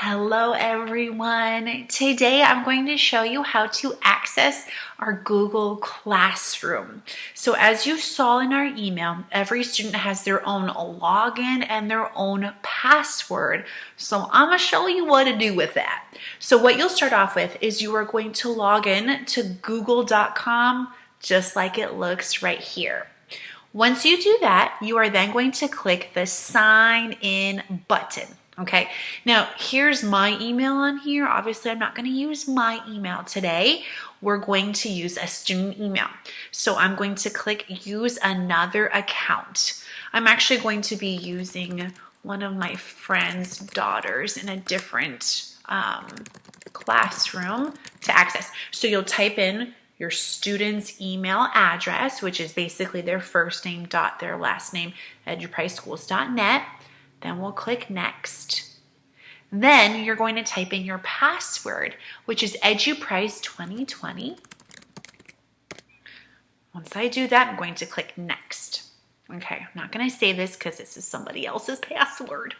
Hello everyone. Today I'm going to show you how to access our Google Classroom. So as you saw in our email, every student has their own login and their own password. So I'm going to show you what to do with that. So what you'll start off with is you are going to log in to google.com just like it looks right here. Once you do that, you are then going to click the sign in button. Okay, now here's my email on here. Obviously, I'm not going to use my email today. We're going to use a student email. So I'm going to click use another account. I'm actually going to be using one of my friend's daughters in a different classroom to access. So you'll type in your student's email address, which is basically their first name dot their last name, edupriceschools.net. Then we'll click next. Then you're going to type in your password, which is EduPrice 2020. Once I do that, I'm going to click next. Okay, I'm not going to say this because this is somebody else's password.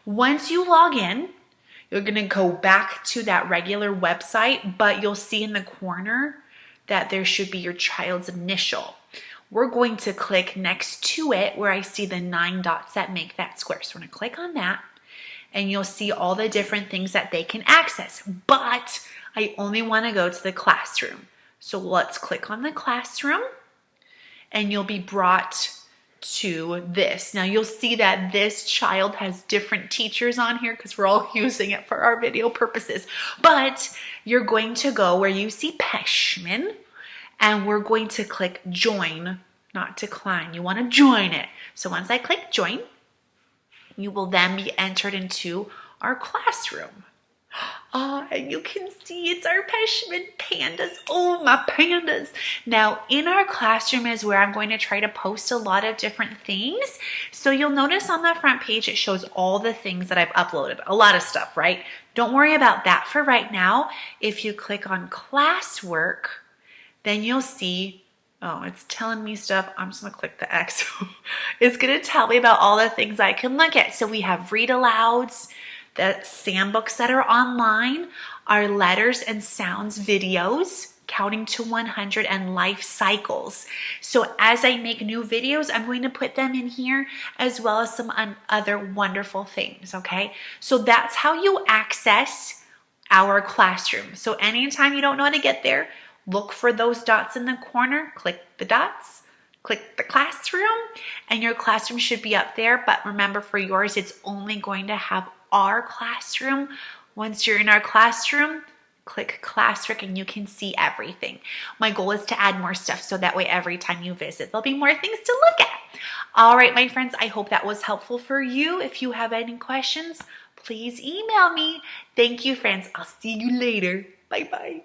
Once you log in, you're going to go back to that regular website, but you'll see in the corner that there should be your child's initial. We're going to click next to it where I see the 9 dots that make that square. So we're going to click on that and you'll see all the different things that they can access. But I only want to go to the classroom. So let's click on the classroom and you'll be brought to this. Now you'll see that this child has different teachers on here because we're all using it for our video purposes. But you're going to go where you see Peshman. And we're going to click join, not decline. You want to join it. So once I click join, you will then be entered into our classroom. And you can see it's our Peshman pandas. Oh, my pandas. Now, in our classroom is where I'm going to try to post a lot of different things. So you'll notice on the front page, it shows all the things that I've uploaded. A lot of stuff, right? Don't worry about that for right now. If you click on classwork, then you'll see, oh, it's telling me stuff. I'm just going to click the X. It's going to tell me about all the things I can look at. So we have read alouds, the SAM books that are online, our letters and sounds videos, counting to 100, and life cycles. So as I make new videos, I'm going to put them in here as well as some other wonderful things, okay? So that's how you access our classroom. So anytime you don't know how to get there, look for those dots in the corner, click the dots, click the classroom, and your classroom should be up there. But remember, for yours, it's only going to have our classroom. Once you're in our classroom, click classwork and you can see everything. My goal is to add more stuff so that way every time you visit, there'll be more things to look at. All right, my friends, I hope that was helpful for you. If you have any questions, please email me. Thank you, friends. I'll see you later. Bye-bye.